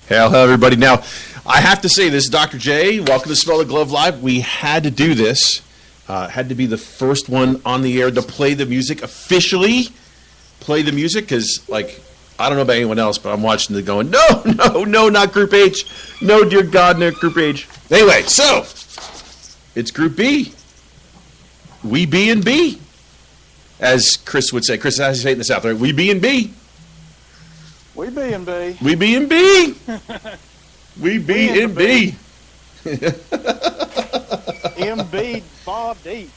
Hello, everybody. Now, I have to say, this is Dr. J. Welcome to Smell the Glove Live. We had to do this. Had to be the first one on the air to play the music, officially play the music, because, like, I don't know about anyone else, but I'm watching it going, no, not Group H. No, dear God, not Group H. Anyway, so, it's Group B. We B and B, as Chris would say. Chris, how's he say it in the South, right? We B and B. We B and B. We B and B. We B and B. MB Bar Deep.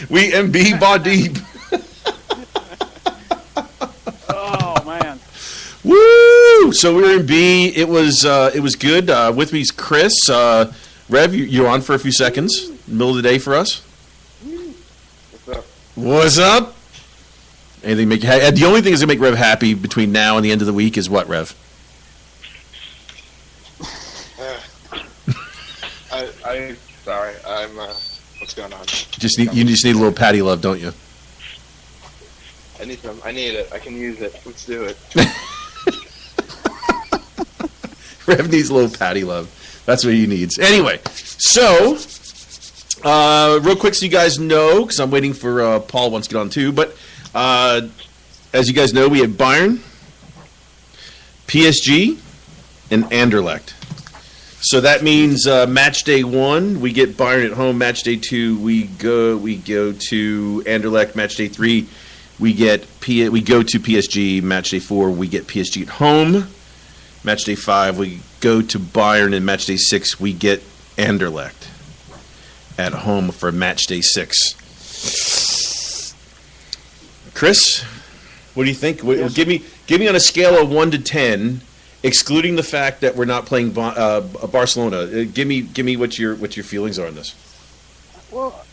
We MB Bar Deep. Oh man. Woo! So we were in B. It was good. With me is Chris. Rev, you're on for a few seconds. Middle of the day for us. What's up? What's up? Anything make you happy? The only thing that's gonna make Rev happy between now and the end of the week is what, Rev? Sorry. What's going on? You just need a little patty love, don't you? I need some. I need it. I can use it. Let's do it. Rev needs a little patty love. That's what he needs. Anyway, so real quick, so you guys know, because I'm waiting for Paul wants to get on too. But as you guys know, we have Bayern, PSG, and Anderlecht. So that means match day 1, we get Bayern at home. Match day 2, we go to Anderlecht. Match day 3, we go to PSG. Match day 4, we get PSG at home. Match day 5, we go to Bayern, and match day 6, we get Anderlecht at home for match day 6. Chris, what do you think? Yes. Give me on a scale of 1 to 10. Excluding the fact that we're not playing Barcelona, give me what your feelings are on this. Well,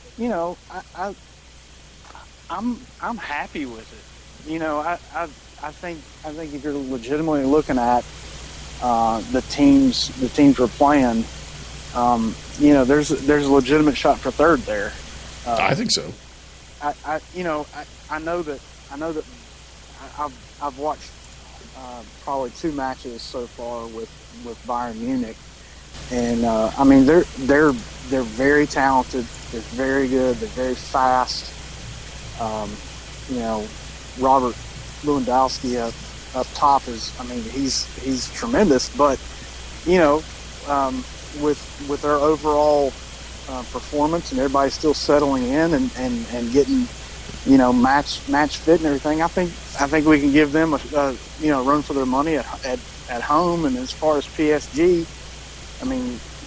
I'm happy with it. I think if you're legitimately looking at the teams we're playing, there's a legitimate shot for third there. I think so. I know that I've watched probably 2 matches so far with Bayern Munich, and they're very talented. They're very good. They're very fast. Robert Lewandowski up top he's tremendous. But with their overall performance and everybody still settling in and getting match fit and everything, I think we can give them a run for their money at home. And as far as PSG,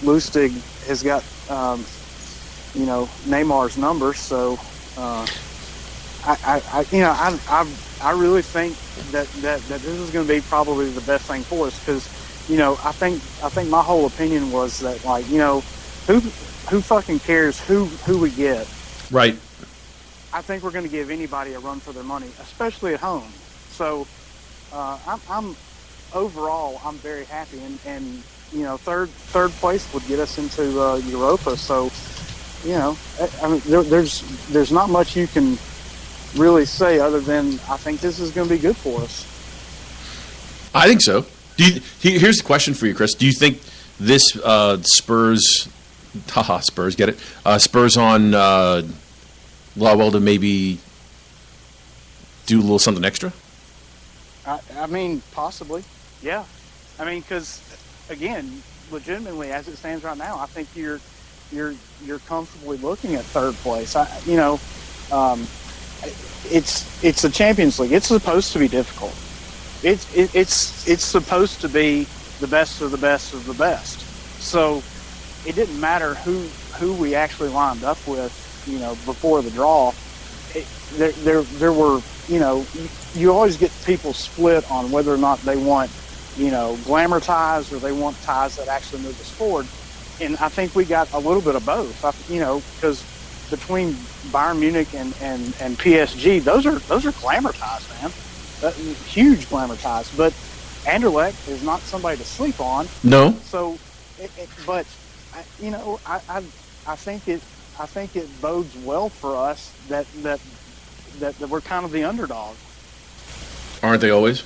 Lustig has got Neymar's number, so I really think that this is going to be probably the best thing for us, because I think my whole opinion was that, who fucking cares who we get, right? I think we're going to give anybody a run for their money, especially at home. So I'm overall very happy, and third place would get us into Europa. So there's not much you can really say other than I think this is going to be good for us. I think so. Here's the question for you, Chris. Do you think this Spurs get it? Spurs on Lawwell to maybe do a little something extra? Possibly, yeah. Because again, legitimately, as it stands right now, I think you're comfortably looking at third place. It's a Champions League. It's supposed to be difficult. It's supposed to be the best of the best of the best. So it didn't matter who we actually lined up with, before the draw. There were, you always get people split on whether or not they want, glamour ties or they want ties that actually move us forward. And I think we got a little bit of both, because between Bayern Munich and PSG, those are glamour ties, man. Huge glamour ties. But Anderlecht is not somebody to sleep on. No. So, but I think it bodes well for us that we're kind of the underdog. Aren't they always?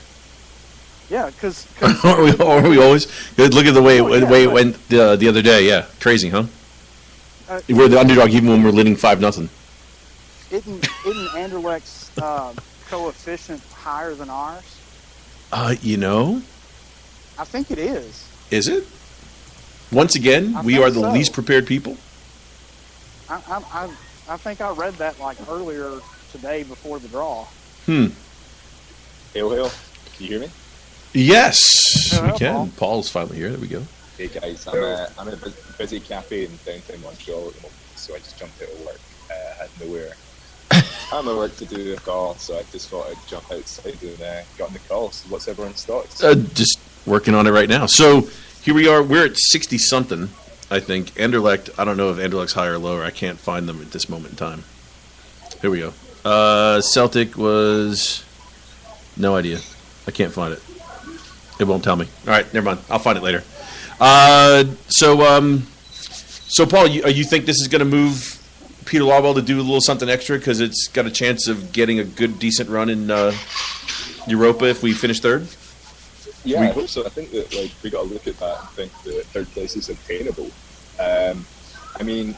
Yeah, because Are we always? Look at the way it went the other day. Yeah, crazy, huh? We're the underdog even when we're leading 5-0. Isn't Anderlecht's coefficient higher than ours? You know, I think it is. is it? Once again, we think are the so. least prepared people. I think I read that like earlier today before the draw. Hail, hail. Can you hear me? Yes, Hello, we can. Paul. Paul's finally here. There we go. Hey guys, I'm in a busy cafe in downtown Montreal at the moment, so I just jumped out of work. Had nowhere. I'm at work to do a call, so I just thought I'd jump outside and got on the call. So what's everyone's thoughts? Just working on it right now. So here we are. We're at 60 something, I think. Anderlecht. I don't know if Anderlecht's higher or lower. I can't find them at this moment in time. Here we go. Celtic was no idea. I can't find it. It won't tell me. All right, never mind. I'll find it later. So Paul, you think this is going to move Peter Lawwell to do a little something extra because it's got a chance of getting a good, decent run in Europa if we finish third? Yeah, I hope so. I think that we got to look at that and think that third place is obtainable. I mean,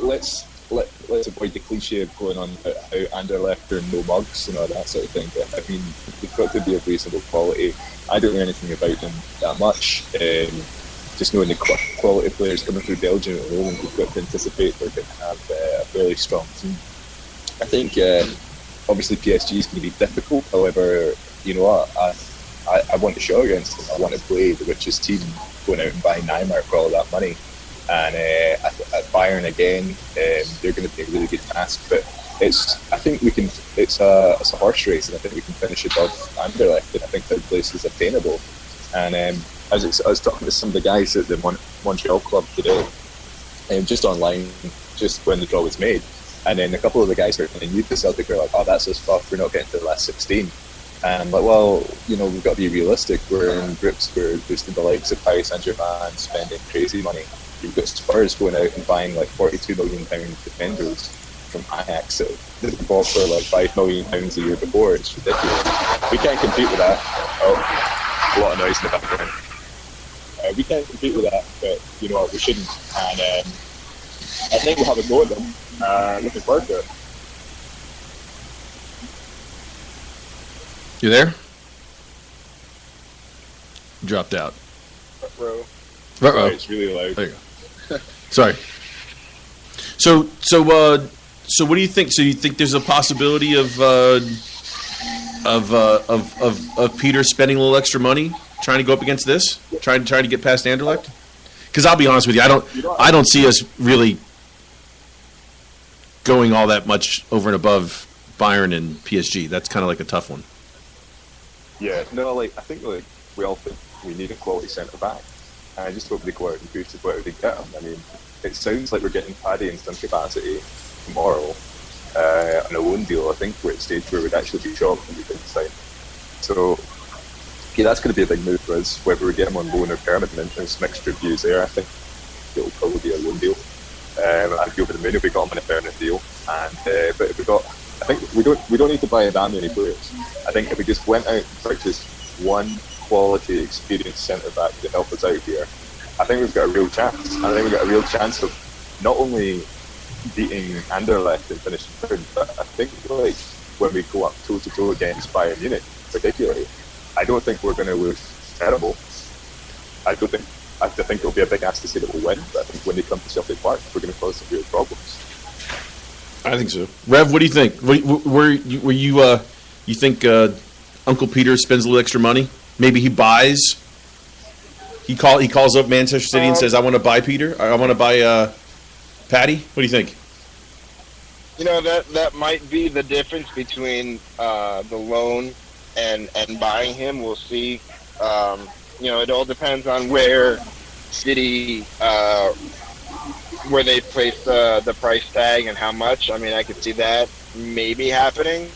let's avoid the cliche of going on how Anderlecht are no mugs and all that sort of thing. But I mean, they've got to be of reasonable quality. I don't know anything about them that much. Just knowing the quality of players coming through Belgium alone, we've got to anticipate they're going to have a fairly strong team. I think obviously PSG is going to be difficult. However, you know what? I want to show against them. I want to play the richest team, going out and buying Neymar for all that money. And at Bayern again, they're going to be a really good task. But I think we can. It's a horse race, and I think we can finish above Anderlecht. And I think third place is attainable. And I was talking to some of the guys at the Montreal club today, just online, just when the draw was made. And then a couple of the guys who are kind of new to Celtic are like, "Oh, that's us fucked. We're not getting to the last 16." And I'm like, well, you know, we've got to be realistic. We're in groups where boosting the likes of Paris Saint-Germain, spending crazy money. You've got Spurs going out and buying like £42 million defenders from Ajax that they bought for like £5 million a year before. It's ridiculous. We can't compete with that. Oh, a lot of noise in the background. We can't compete with that, but you know what, we shouldn't. And I think we'll have a go at them. Looking forward to it. You there? Dropped out. Bro. Uh-oh. It's really loud. There you go. Sorry. So what do you think? So you think there's a possibility of Peter spending a little extra money trying to go up against this, trying to get past Anderlecht? Because I'll be honest with you, I don't see us really going all that much over and above Bayern and PSG. That's kind of like a tough one. Yeah, no, I think we all think we need a quality centre back. And I just hope they go out and boost whatever they get them. I mean, it sounds like we're getting Paddy in some capacity tomorrow on a loan deal. I think we're at a stage where we'd actually be shocked when we didn't sign. So, yeah, that's going to be a big move for us, whether we get him on loan or permanent. There's mixed reviews there. I think it'll probably be a loan deal. I'd be over the moon if we got him on a permanent deal. And but if we got, I think we don't need to buy that many players. I think if we just went out and purchased one quality, experienced centre back to help us out here, I think we've got a real chance. I think we've got a real chance of not only beating Anderlecht and finishing third, but I think when we go up toe to toe against Bayern Munich, particularly, I don't think we're going to look terrible. I think it'll be a big ask to say that we'll win, but I think when they come to Celtic Park, we're going to cause some real problems. I think so. Rev, what do you think? You think Uncle Peter spends a little extra money? Maybe he buys. He calls up Manchester City and says, "I want to buy Peter. I want to buy Paddy." What do you think? You know, that might be the difference between the loan and buying him. We'll see. You know, it all depends on where City where they place the price tag and how much. I mean, I could see that maybe happening.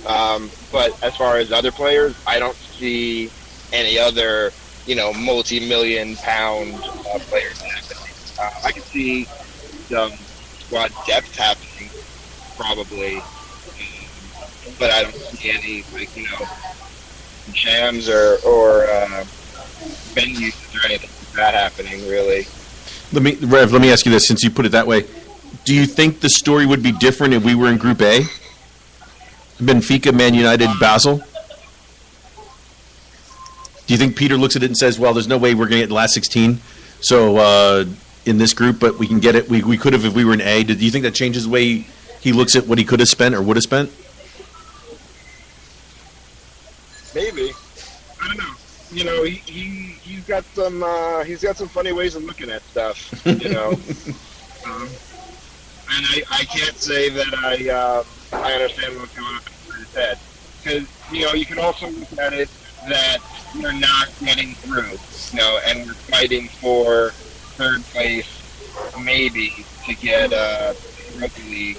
But as far as other players, I don't see any other, multi-million pound players happening. I could see some squad depth happening, probably. But I don't see any, jams or venues or anything like that happening, really. Rev, let me ask you this, since you put it that way. Do you think the story would be different if we were in Group A? Benfica, Man United, Basel? Do you think Peter looks at it and says, well, there's no way we're going to get the last 16, so in this group, but we can get it. We could have if we were in A. Do you think that changes the way he looks at what he could have spent or would have spent? Maybe. I don't know. You know, he's got some funny ways of looking at stuff. You know, and I can't say that I understand what's going on in his head, because you know you can also look at it that we're not getting through, you know, and we're fighting for third place, maybe to get Europa League,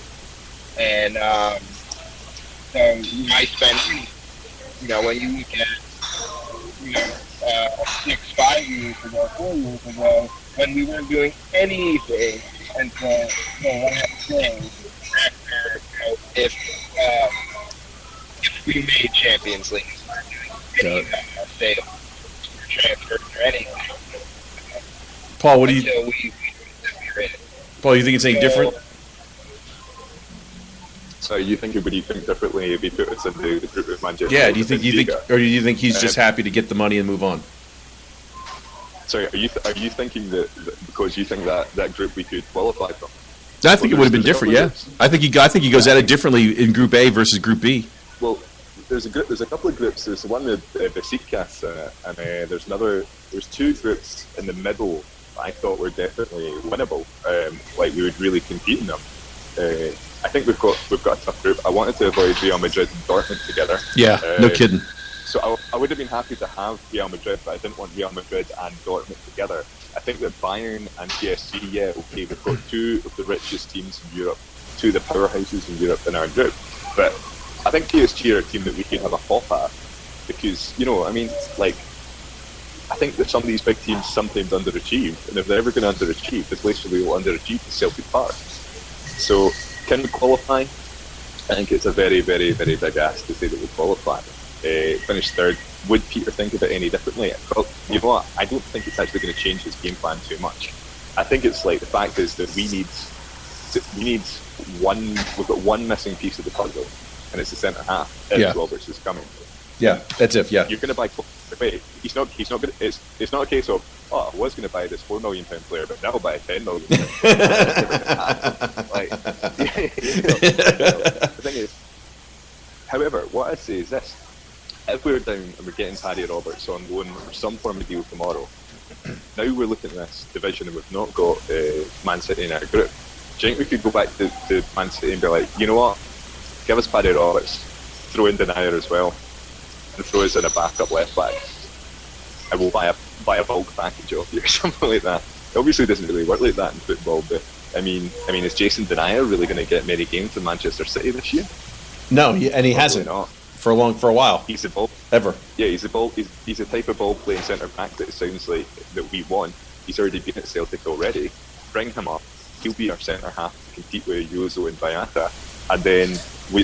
and so why spend money? You know, when you look at, you know, 5 years ago, 4 years ago, when we weren't doing anything until the last day after, you know, if we made Champions League, we weren't doing any sales or transfers or anything. Paul, what do you? Until we were in it. Paul, you think it's any different? So would you think differently if he put us in the group of Manchester? Yeah. Do you think, or do you think he's just happy to get the money and move on? Sorry, are you thinking that because you think that group we could qualify from? I think it would have been different. Yeah, I think he goes at it differently in Group A versus Group B. Well, there's a couple of groups. There's one with Besiktas, and there's two groups in the middle I thought were definitely winnable. Like we would really compete in them. I think we've got a tough group. I wanted to avoid Real Madrid and Dortmund together. Yeah, no kidding. So I would have been happy to have Real Madrid, but I didn't want Real Madrid and Dortmund together. I think that Bayern and PSG, yeah, okay, we've got two of the richest teams in Europe, two of the powerhouses in Europe in our group. But I think PSG are a team that we can have a pop at, because, you know, I mean, like, I think that some of these big teams sometimes underachieve, and if they're ever going to underachieve, the place where we will underachieve is Celtic Park. So, can we qualify? I think it's a very, very, very big ask to say that we qualify. Finish third. Would Peter think of it any differently? Well, you know what? I don't think it's actually going to change his game plan too much. I think it's like the fact is that we need one. We've got one missing piece of the puzzle, and it's the centre half. If Roberts is coming. Yeah, that's it. Yeah, you're going to buy. Wait, he's not going to. It's not a case of, oh, I was going to buy this £4 million player, but now I'll buy a £10 million. Like, the thing is, however, what I say is this: if we're down and we're getting Paddy Roberts on loan or some form of deal tomorrow, now we're looking at this division and we've not got Man City in our group. Do you think we could go back to Man City and be like, you know what, give us Paddy Roberts, throw in Denier as well, and throw us in a backup left back, and we'll buy a bulk package off you or something like that. It obviously doesn't really work like that in football, but I mean, is Jason Denier really going to get many games in Manchester City this year? No, and he Probably hasn't. Not. For a while. He's a ball ever. Yeah, he's a type of ball playing centre back that it sounds like that we want. He's already been at Celtic already. Bring him up. He'll be our centre half to compete with Yozo and Bayata. And then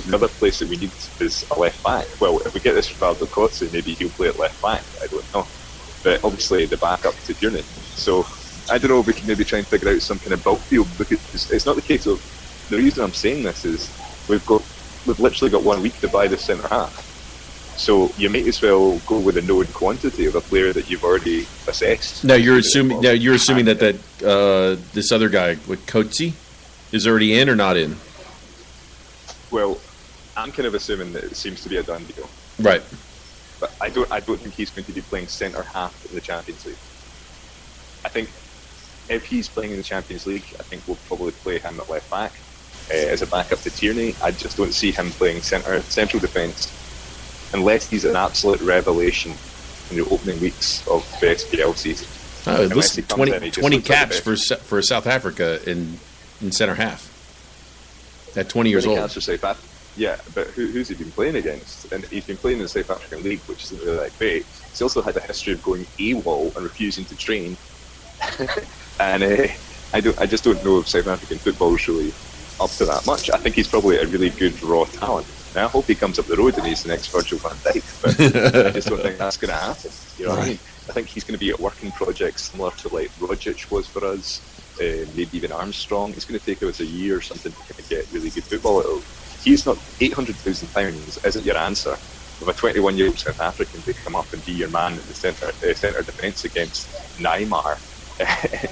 another place that we need is a left back. Well, if we get this Rivaldo Kotze, maybe he'll play at left back. I don't know. But obviously the backup to Tierney. So I don't know if we can maybe try and figure out some kind of bulk deal, because it's not the case of. The reason I'm saying this is we've literally got 1 week to buy the centre half. So you might as well go with a known quantity of a player that you've already assessed. Now you're assuming that this other guy with Coetzee is already in or not in? Well, I'm kind of assuming that it seems to be a done deal. Right. But I don't think he's going to be playing centre half in the Champions League. I think if he's playing in the Champions League, I think we'll probably play him at left back. As a backup to Tierney, I just don't see him playing central defence unless he's an absolute revelation in the opening weeks of the SPL season. Listen, 20 caps for South Africa in centre half. At 20 years old. Yeah, but who's he been playing against? And he's been playing in the South African League, which isn't really that great. He's also had a history of going AWOL and refusing to train. And I just don't know if South African football is really up to that much. I think he's probably a really good raw talent, Now, I hope he comes up the road and he's the next Virgil van Dijk, but I just don't think that's going to happen. You know what I mean? I think he's going to be at working projects similar to like Rogic was for us, maybe even Armstrong. It's going to take us a year or something to kind of get really good football. He's not £800,000 isn't your answer with a 21-year-old South African to come up and be your man in the centre defence against Neymar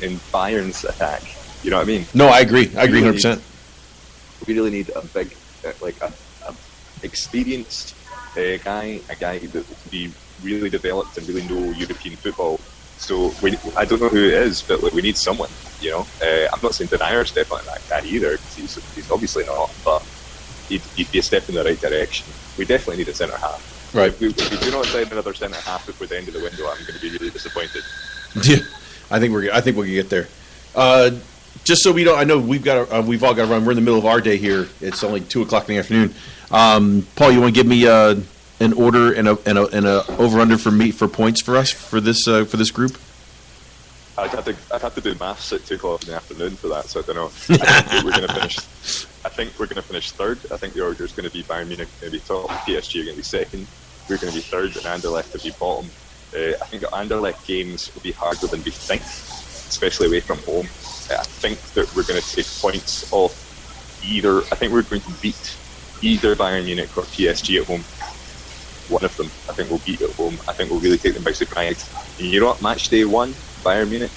in Bayern's attack. You know what I mean? No, I agree. I agree 100%. We really need a big, like a experienced guy, a guy that can be really developed and really know European football. So I don't know who it is, but like, we need someone. You know, I'm not saying Denier's definitely that guy either, because he's obviously not, but he'd be a step in the right direction. We definitely need a centre half. Right. If we do not sign another centre half before the end of the window, I'm going to be really disappointed. Yeah, I think we can get there. Just so we don't, I know we've all got to run. We're in the middle of our day here. It's only 2:00 in the afternoon. Paul, you want to give me an order and a over under for points for us for this group? I'd have to do maths at 2:00 in the afternoon for that, so I don't know. I think we're going to finish third. I think the order is going to be Bayern Munich going to be top, PSG are going to be second, we're going to be third, and Anderlecht to be bottom. I think the Anderlecht games will be harder than we think, especially away from home. I think that we're going to take points off either. I think we're going to beat either Bayern Munich or PSG at home. One of them, I think we'll beat at home. I think we'll really take them by surprise. And you know what? Match day 1, Bayern Munich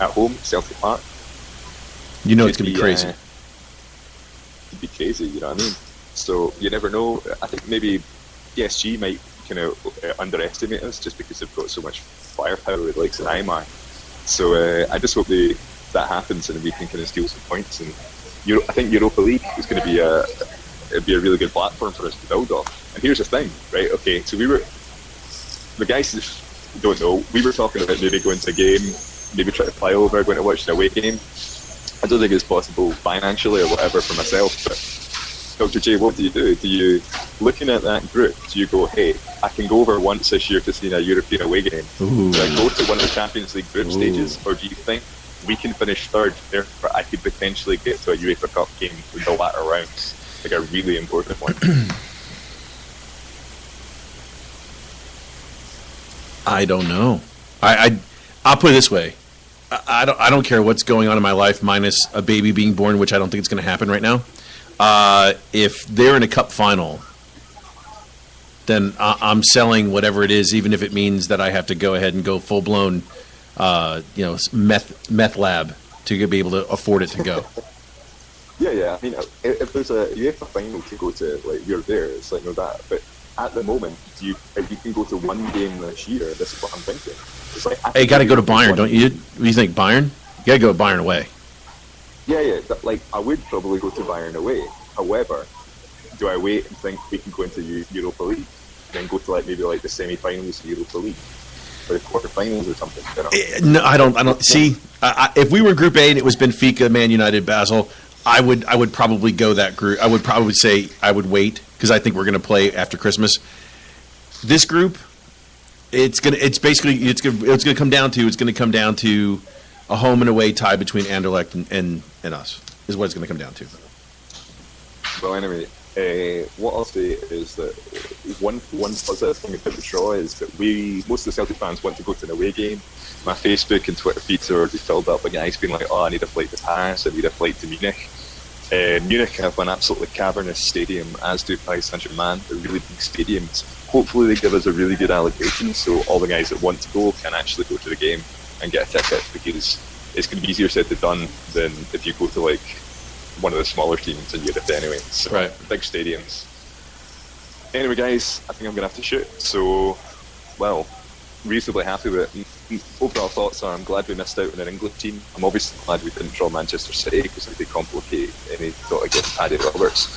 at home, Celtic Park. You know it's going to be crazy. It'd be crazy, you know what I mean? So you never know. I think maybe PSG might kind of underestimate us just because they've got so much firepower with likes of Neymar. So I just hope that happens and we can kind of steal some points. And I think Europa League is going to be it'd be a really good platform for us to build off. And here's the thing, right? Okay, so the guys don't know, we were talking about maybe going to a game, maybe try to fly over, going to watch an away game. I don't think it's possible financially or whatever for myself, but Dr. J, what do? Do you, looking at that group, do you go, hey, I can go over once this year to see a European away game? Ooh. Do I go to one of the Champions League group stages, or do you think we can finish third, therefore I could potentially get to a UEFA Cup game in the latter rounds, like a really important one? I don't know. I'll put it this way. I don't care what's going on in my life, minus a baby being born, which I don't think it's going to happen right now. If they're in a cup final, then I'm selling whatever it is, even if it means that I have to go ahead and go full blown, meth lab to be able to afford it to go. Yeah. I mean, if there's a UEFA final to go to, like, you're there. It's like no that. But at the moment, if you can go to one game this year, this is what I'm thinking. It's like, hey, you got to go to Bayern, don't you? What do you think, Bayern? You got to go Bayern away. Yeah. Like, I would probably go to Bayern away. However, do I wait and think we can go into Europa League and then go to maybe the semi-finals of Europa League or the quarter-finals or something? You know? No, I don't. See, if we were in Group A and it was Benfica, Man United, Basel, I would probably go that group. I would probably say I would wait because I think we're going to play after Christmas. This group, it's going to come down to a home and away tie between Anderlecht and us is what it's going to come down to. Well, anyway, what I'll say is that one positive thing about the draw is that most of the Celtic fans want to go to an away game. My Facebook and Twitter feeds are already filled up with guys being like, oh, I need a flight to Paris, I need a flight to Munich. Munich have an absolutely cavernous stadium, as do Paris Saint-Germain. They're really big stadiums. Hopefully they give us a really good allocation so all the guys that want to go can actually go to the game and get a ticket, because it's going to be easier said than done than if you go to one of the smaller teams in Europe anyway. So, right. Big stadiums. Anyway, guys, I think I'm going to have to shoot. So, well, reasonably happy with it. Overall thoughts are I'm glad we missed out on an English team. I'm obviously glad we didn't draw Manchester City because it would complicate any thought against Paddy Roberts.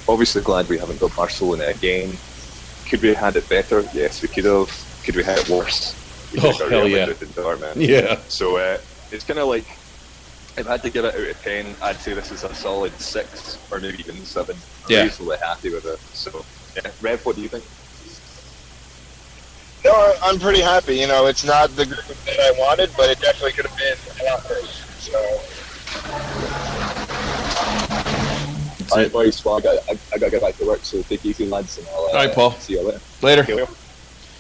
Obviously glad we haven't got Barcelona again. Could we have had it better? Yes, we could have. Could we have had it worse? We Oh, hell yeah. Yeah. So it's kind of like, if I had to give it out of 10, I'd say this is a solid 6 or maybe even 7. I'm reasonably happy with it. So, yeah. Rev, what do you think? No, I'm pretty happy. You know, it's not the group that I wanted, but it definitely could have been a lot worse. So That's All right, it. boys. Well, I got to get back to work, so take it easy, lads. And I'll, All right, Paul. See you later. Later.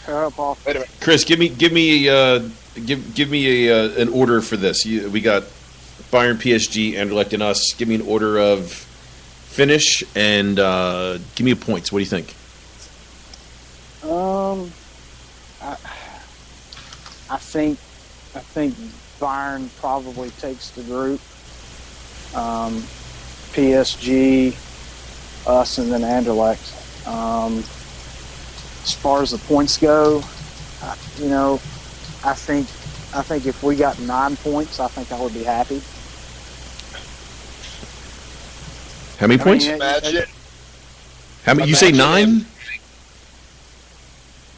Paul. Wait a minute. Chris, give me an order for this. We got Bayern, PSG, Anderlecht, and us. Give me an order of finish and give me a points. What do you think? I think Bayern probably takes the group. PSG, us, and then Anderlecht. As far as the points go, I think if we got 9 points, I think I would be happy. How many points? Imagine. How many? You say 9?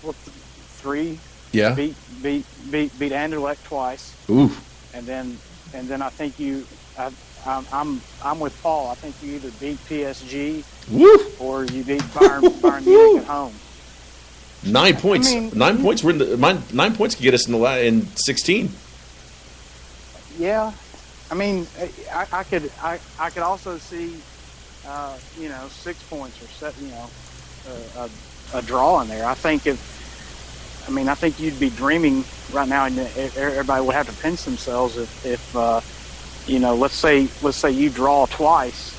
Well, 3. Yeah. Beat Anderlecht twice, Ooh. and then I think I'm with Paul. I think you either beat PSG Woo. or you beat Bayern Munich at home. 9 points. I mean, 9 points. We're in the 9 points can get us in 16. Yeah, I mean, I could also see 6 points or a draw in there. I think you'd be dreaming right now, and everybody would have to pinch themselves if let's say you draw twice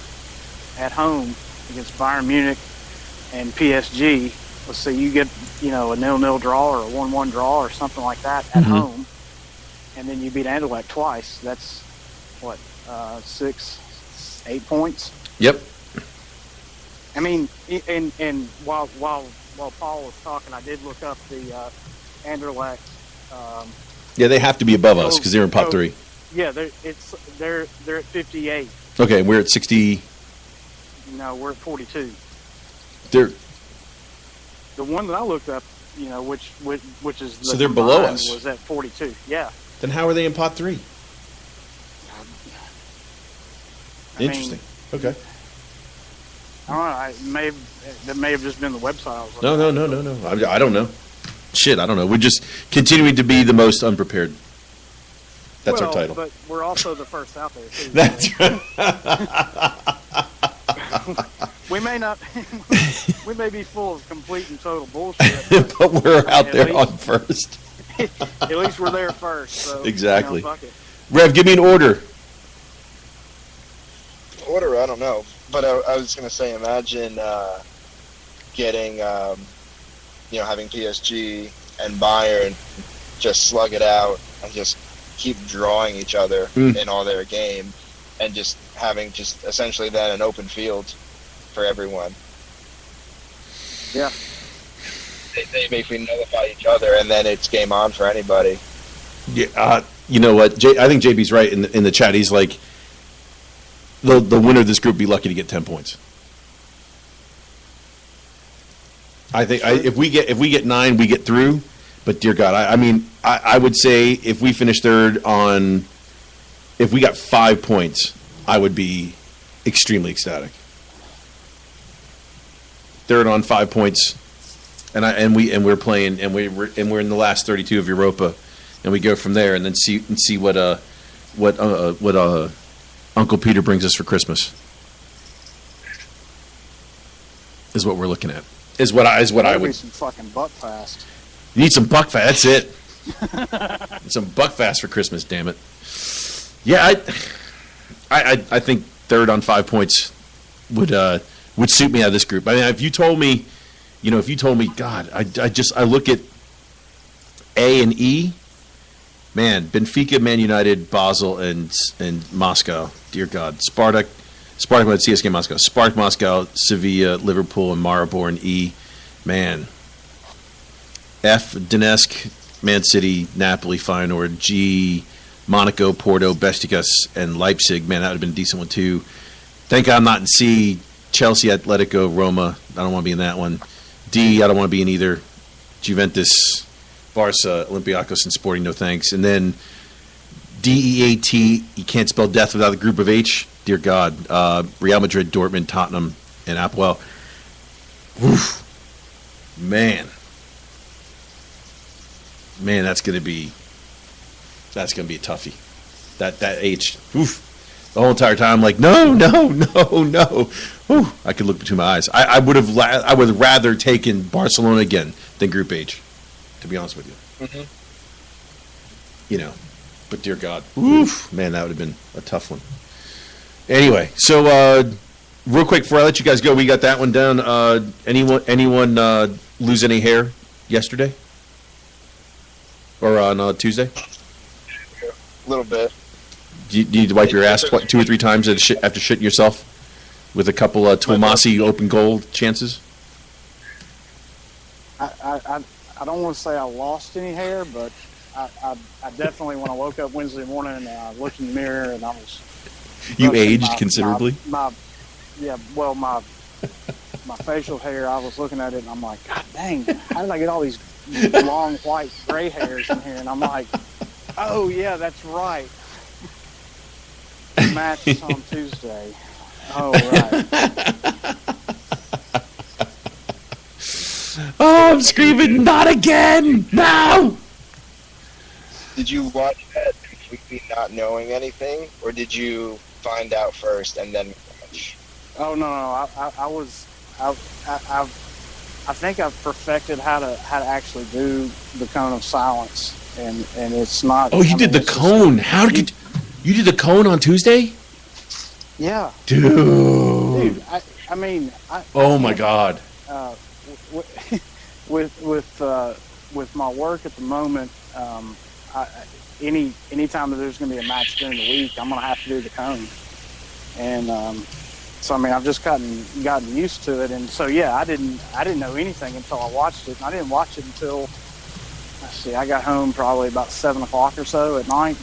at home against Bayern Munich and PSG. Let's say you get a 0-0 draw or a 1-1 draw or something like that at home, and then you beat Anderlecht twice. That's what 6-8 points. Yep. I mean, and while Paul was talking, I did look up the Anderlecht. Yeah, they have to be above us because they're in pot 3. Yeah, they're at 58. Okay, we're at 60. No, we're at 42. They're The one that I looked up, which is the So they're below combined us. was at 42. Yeah. then how are they in pot 3? Interesting. Okay. I don't know. That may have just been the website I was looking No. I don't know. Shit, I don't know. We're just continuing to be the most unprepared. That's our title. But we're also the first out there, too. That's right. We may not. We may be full of complete and total bullshit. But we're out at there least- on first. At least we're there first. So, Exactly. fuck it. Rev, give me an order. Order, I don't know. But I was going to say, imagine getting, having PSG and Bayern just slug it out and just keep drawing each other in all their game, and just having just essentially then an open field for everyone. Yeah. They basically nullify each other, and then it's game on for anybody. Yeah, you know what? I think JB's right in the chat. He's like, the winner of this group be lucky to get 10 points. I think if we get 9, we get through. But dear God, I would say if we finish third if we got 5 points, I would be extremely ecstatic. Third on 5 points, and we're playing, and we're in the last 32 of Europa, and we go from there, and then see what Uncle Peter brings us for Christmas. Is what we're looking at. Is what I would. Some fucking butt fast. You need some buckfast. That's it. Some buckfast for Christmas. Damn it. Yeah, I think third on 5 points would suit me out of this group. I mean, if you told me, God, I look at A and E, man, Benfica, Man United, Basel, and Moscow. Dear God, Spartak with CSKA Moscow, Spartak Moscow, Sevilla, Liverpool, and Maribor in E. Man. F, Donetsk, Man City, Napoli, Feyenoord. G, Monaco, Porto, Besiktas, and Leipzig. Man, that would have been a decent one, too. Thank God I'm not in C. Chelsea, Atletico, Roma. I don't want to be in that one. D, I don't want to be in either. Juventus, Barca, Olympiacos, and Sporting, no thanks. And then DEAT, you can't spell death without the group of H. Dear God. Real Madrid, Dortmund, Tottenham, and Apoel. Woof. Man, that's gonna be a toughie. That H, oof. The whole entire time, I'm like, no. Whew, I could look between my eyes. I would have. I would have rather taken Barcelona again than Group H, to be honest with you. Mm-hmm. You know, but dear God, oof, man, that would have been a tough one. Anyway, so real quick before I let you guys go, we got that one done. Anyone lose any hair yesterday or on Tuesday? A little bit. Do you need to wipe your ass 2 or 3 times after shitting yourself with a couple Tomasi open goal chances? I don't want to say I lost any hair, but I definitely, when I woke up Wednesday morning and I looked in the mirror and I was. You aged considerably? My facial hair, I was looking at it and I'm like, God dang, how did I get all these long white gray hairs in here? And I'm like, oh yeah, that's right. The match is on Tuesday. Oh, right. Oh, I'm screaming, not again! No! Did you watch that completely not knowing anything, or did you find out first and then watch? Oh no! I think I've perfected how to actually do the cone of silence, and it's not. Oh, you did the cone. How did you did the cone on Tuesday? Yeah, dude. I mean. Oh my God. With my work at the moment, anytime that there's going to be a match during the week, I'm going to have to do the cone, and so I mean I've just gotten used to it, and so yeah, I didn't know anything until I watched it, and I didn't watch it until I got home probably about 7 o'clock or so at night,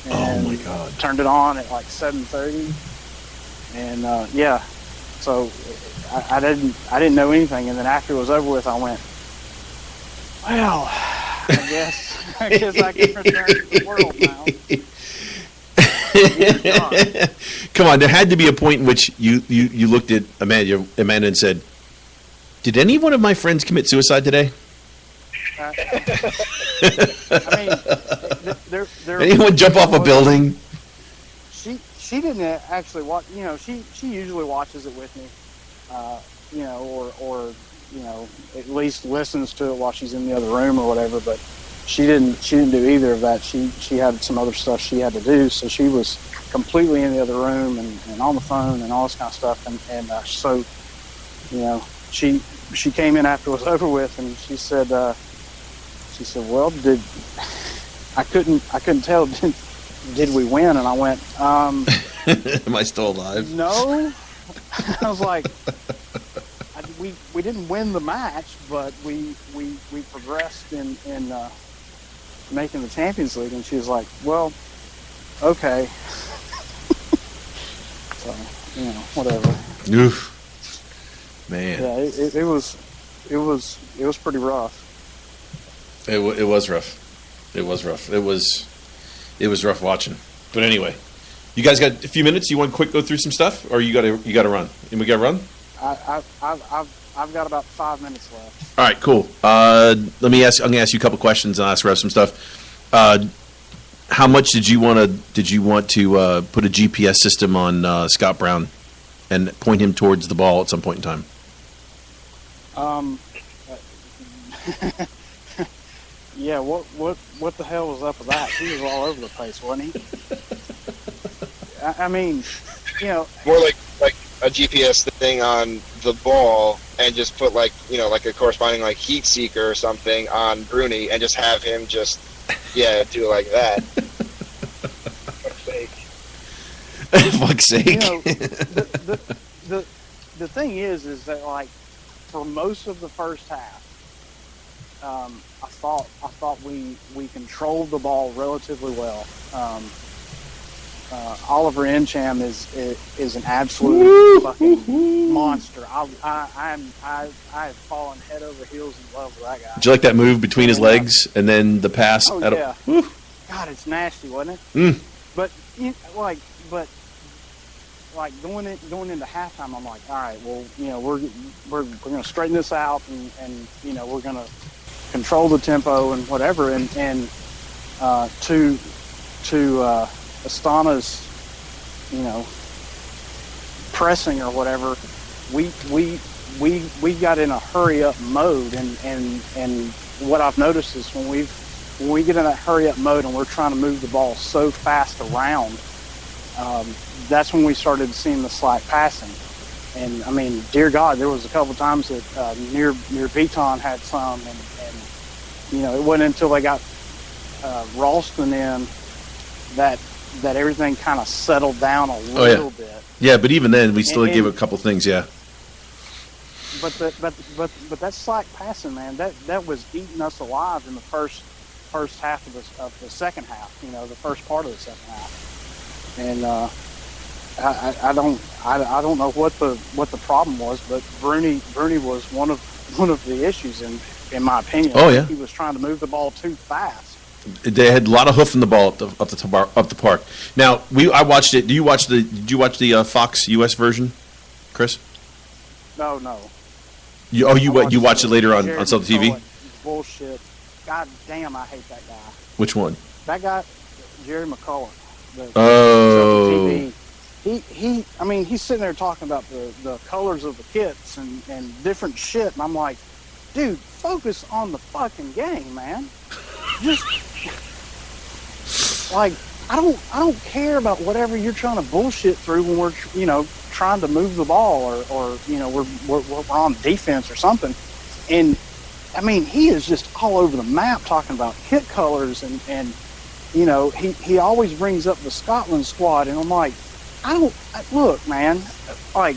and oh my God, turned it on at like 7:30, and yeah, so I didn't know anything, and then after it was over with, I went, well, I guess I can return to the world now. Come on, there had to be a point in which you looked at Amanda and said, "Did any one of my friends commit suicide today?" I mean, there anyone jump off a building? She didn't actually watch. You know, she usually watches it with me. You know, or you know, at least listens to it while she's in the other room or whatever. But she didn't do either of that. She had some other stuff she had to do, so she was completely in the other room and on the phone and all this kind of stuff. And so, you know, she came in after it was over with, and she said, well, I couldn't tell, did we win? And I went, am I still alive? No. I was like, we didn't win the match, but we progressed in making the Champions League. And she was like, well, okay. So, you know, whatever. Oof, man. Yeah, it was pretty rough. It was rough. It was rough. It was rough watching. But anyway, you guys got a few minutes? You want to quick go through some stuff, or you got to run? And we got to run? I've got about 5 minutes left. All right, cool. I'm gonna ask you a couple questions and ask Rev some stuff. How much did you want to put a GPS system on Scott Brown and point him towards the ball at some point in time? Yeah, what the hell was up with that? He was all over the place, wasn't he? I mean, you know, more like a GPS thing on the ball, and just put like a corresponding like heat seeker or something on Bruni, and just have him just do it like that. Fuck's sake. Fuck's sake. You know, the thing is that like for most of the first half, I thought we controlled the ball relatively well. Oliver Encham is an absolute fucking monster. I have fallen head over heels in love with that guy. Did you like that move between his legs and then the pass? Oh yeah. God, it's nasty, wasn't it? Mm. But going into halftime, I'm like, all right, well, you know, we're going to straighten this out, and you know, we're going to control the tempo and whatever, and to Astana's, you know, pressing or whatever, we got in a hurry up mode, and what I've noticed is when we get in that hurry up mode and we're trying to move the ball so fast around, that's when we started seeing the slack passing. And I mean, dear God, there was a couple times that near Beaton had some, and it wasn't until they got Ralston in that everything kind of settled down a little bit. Yeah, but even then, we still gave a couple things. Yeah. But that slack passing, man, that was eating us alive in the first half of the second half. The first part of the second half, and I don't know what the problem was, but Bruni was one of the issues in my opinion. Oh yeah, he was trying to move the ball too fast. They had a lot of hoof in the ball up the park. Now I watched it. Did you watch the Fox US version, Chris? No. You watched it later on Celtic TV? Bullshit. God damn, I hate that guy. Which one? That guy, Jerry McCullough. Oh. He's sitting there talking about the colors of the kits and different shit, and I'm like, dude, focus on the fucking game, man. Just like I don't care about whatever you're trying to bullshit through when we're trying to move the ball or we're on defense or something. And I mean, he is just all over the map talking about kit colors and he always brings up the Scotland squad, and I'm like, look, man, like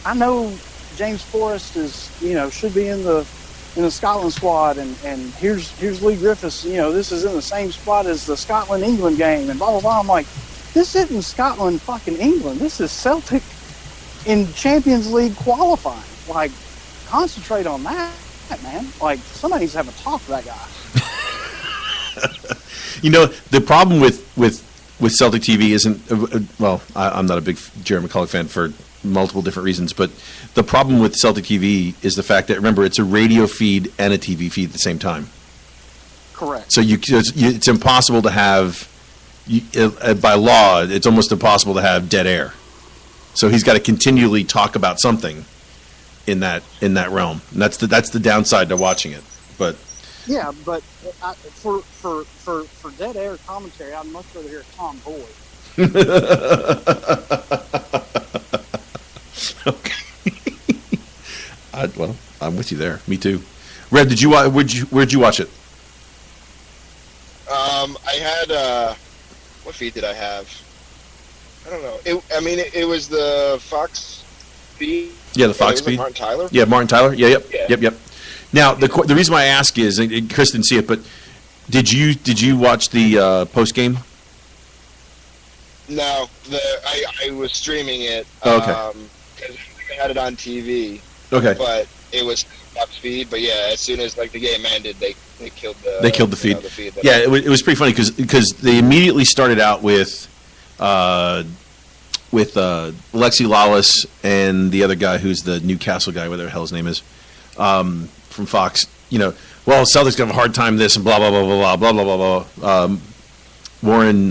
I know James Forrest is should be in the Scotland squad, and here's Lee Griffiths, this is in the same spot as the Scotland-England game, and blah, blah, blah. I'm like, this isn't Scotland fucking England. This is Celtic in Champions League qualifying. Like, concentrate on that, man. Like, somebody needs to have a talk to that guy. The problem with Celtic TV isn't, I'm not a big Jerry McCullough fan for multiple different reasons, but the problem with Celtic TV is the fact that, remember, it's a radio feed and a TV feed at the same time. Correct. So it's impossible to have, by law, it's almost impossible to have dead air. So he's got to continually talk about something in that realm. And that's the downside to watching it. But yeah, but for dead air commentary, I'd much rather hear Tom Boyd. Okay. I'm with you there. Me too. Red, where'd you watch it? I had what feed did I have? I don't know. It was the Fox feed. Yeah, the Fox feed. Martin Tyler. Yeah, Martin Tyler. Yeah, yep. Now the reason why I ask is, and Chris didn't see it, but did you watch the post game? No, I was streaming it. Oh, okay. I had it on TV. Okay. But it was Fox feed. But yeah, as soon as the game ended, they killed the feed. The feed Yeah, it was pretty funny because they immediately started out with Alexi Lawless and the other guy who's the Newcastle guy, whatever the hell his name is, from Fox. Celtics gonna have a hard time this and blah blah blah blah blah blah blah blah. Warren,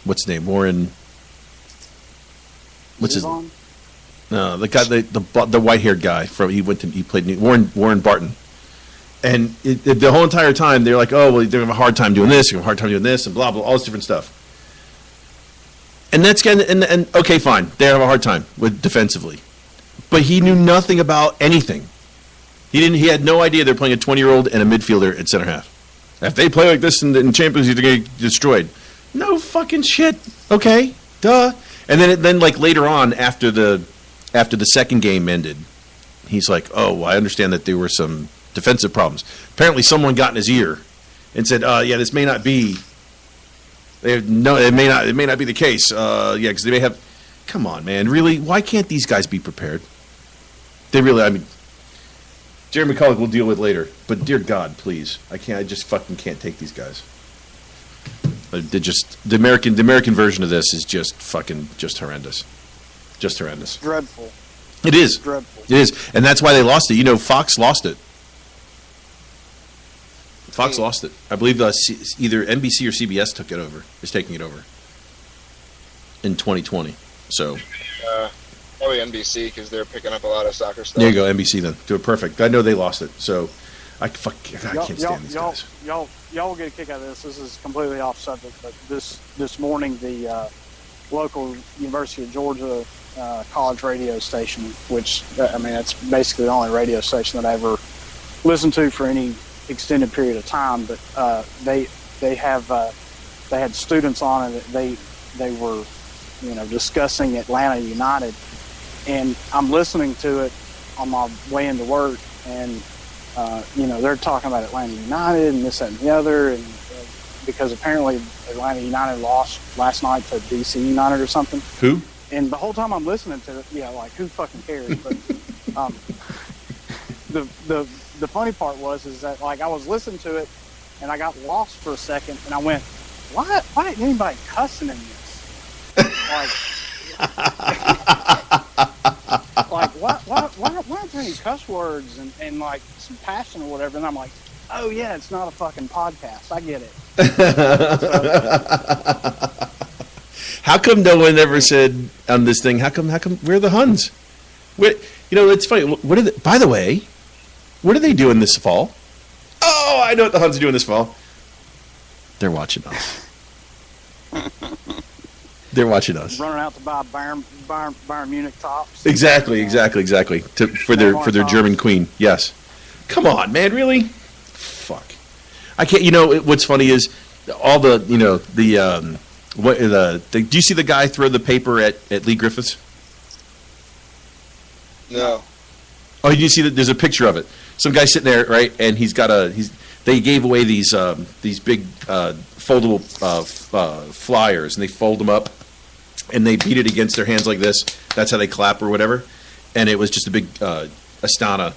what's his name? Warren. What's his name? No, the guy, the white-haired guy he played Warren Barton, and the whole entire time they're like, oh well, they're having a hard time doing this, and blah blah, all this different stuff. And that's and okay, fine, they have a hard time with defensively, but he knew nothing about anything. He had no idea they're playing a 20-year-old and a midfielder at center half. If they play like this in Champions League, they're going to get destroyed. No fucking shit. Okay, duh. And then later on, after the second game ended, he's like, "Oh, well, I understand that there were some defensive problems. Apparently, someone got in his ear and said, yeah, this may not be. It may not be the case. Because they may have. Come on, man. Really? Why can't these guys be prepared? They really. Jerry McCullough will deal with later, but dear God, please, I just fucking can't take these guys. The American version of this is just horrendous. Just horrendous. Dreadful. It is. Dreadful. It is. And that's why they lost it. Fox lost it. Fox lost it. I believe either NBC or CBS is taking it over in 2020. So. Probably NBC because they're picking up a lot of soccer stuff. There you go, NBC then. Do it perfect. I know they lost it, so I can't stand these guys. Y'all will get a kick out of this. This is completely off subject, but this morning the local University of Georgia college radio station, which I mean that's basically the only radio station that I ever listened to for any extended period of time. But they had students on and they were discussing Atlanta United, and I'm listening to it on my way into work, and they're talking about Atlanta United and this, that, and the other, and because apparently Atlanta United lost last night to DC United or something. Who? And the whole time I'm listening to it, like who fucking cares? But the funny part is that like I was listening to it, and I got lost for a second, and I went, why didn't anybody cussing in this? Like why aren't there any cuss words and like some passion or whatever? And I'm like, oh yeah, it's not a fucking podcast. I get it. How come no one ever said on this thing? How come we're the Huns? It's funny. By the way, what are they doing this fall? Oh, I know what the Huns are doing this fall. They're watching us. They're watching us. Running out to buy Bayern Munich tops. Exactly. For their German queen. Yes. Come on, man. Really? Fuck. I can't. What's funny is all the. Do you see the guy throw the paper at Lee Griffiths? No. Oh, you see that? There's a picture of it. Some guy sitting there, right? And they gave away these big foldable flyers, and they fold them up, and they beat it against their hands like this. That's how they clap or whatever. And it was just a big Astana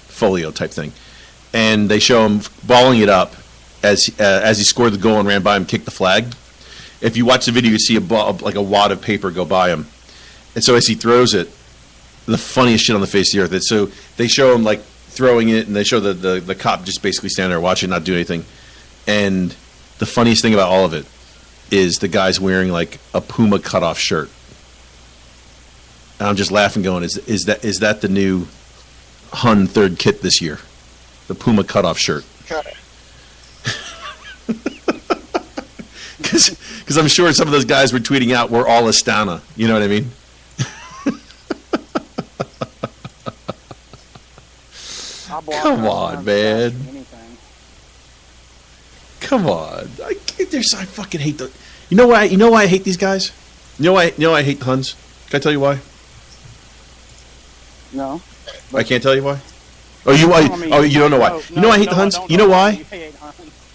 folio type thing. And they show him balling it up as he scored the goal and ran by him, kicked the flag. If you watch the video, you see a wad of paper go by him. And so as he throws it, the funniest shit on the face of the earth. So they show him like throwing it, and they show the cop just basically standing there watching, not do anything. And the funniest thing about all of it is the guy's wearing like a Puma cutoff shirt. And I'm just laughing, going, is that the new Hun third kit this year? The Puma cutoff shirt. Because I'm sure some of those guys were tweeting out, "We're all Astana." You know what I mean? Come on, man. Come on. I fucking hate the. You know why I hate these guys? You know why I hate the Huns? Can I tell you why? No. I can't tell you why. You don't know why. You know why I hate the Huns? You know why?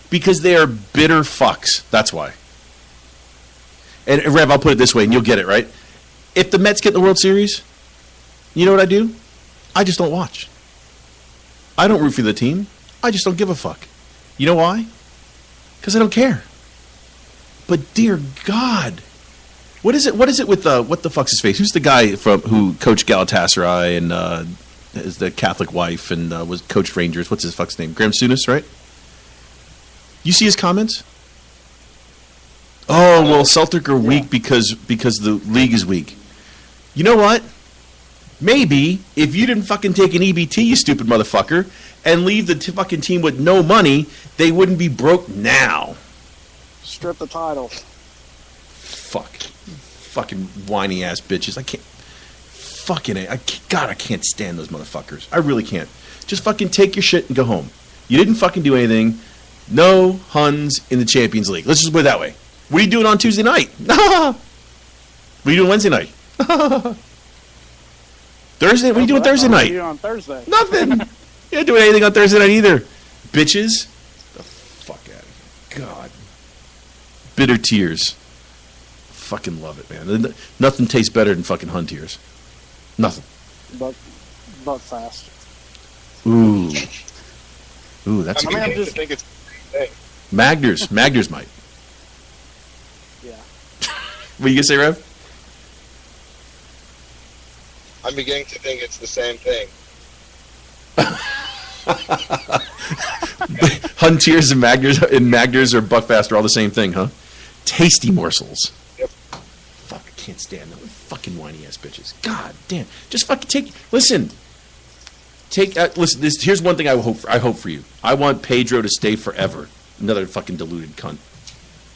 Because they are bitter fucks. That's why. And Rev, I'll put it this way, and you'll get it, right? If the Mets get the World Series, you know what I do? I just don't watch. I don't root for the team. I just don't give a fuck. You know why? Because I don't care. But dear God, what is it with what the fuck's his face? Who's the guy who coached Galatasaray and is the Catholic wife and was coached Rangers? What's his fuck's name? Graham Souness, right? You see his comments? Oh well, Celtic are weak because the league is weak. You know what? Maybe if you didn't fucking take an EBT, you stupid motherfucker, and leave the fucking team with no money, they wouldn't be broke now. Strip the title. Fucking whiny ass bitches. I can't. God, I can't stand those motherfuckers. I really can't. Just fucking take your shit and go home. You didn't fucking do anything. No Huns in the Champions League. Let's just put it that way. What are you doing on Tuesday night? What are you doing Wednesday night? Thursday? What are you doing Thursday night? What are you doing on Thursday? Nothing. You're not doing anything on Thursday night either. Bitches. The fuck out of here. God. Bitter tears. Fucking love it, man. Nothing tastes better than fucking Hun tears. Nothing. But fast. Ooh, that's. I just think it's. Magners might. Yeah. What you gonna say, Rev? I'm beginning to think it's the same thing. Hun tears and Magners or Buckfast are all the same thing, huh? Tasty morsels. Yep. Fuck, I can't stand them. Fucking whiny ass bitches. God damn. Just fucking listen. Listen, here's one thing I hope for you. I want Pedro to stay forever. Another fucking deluded cunt.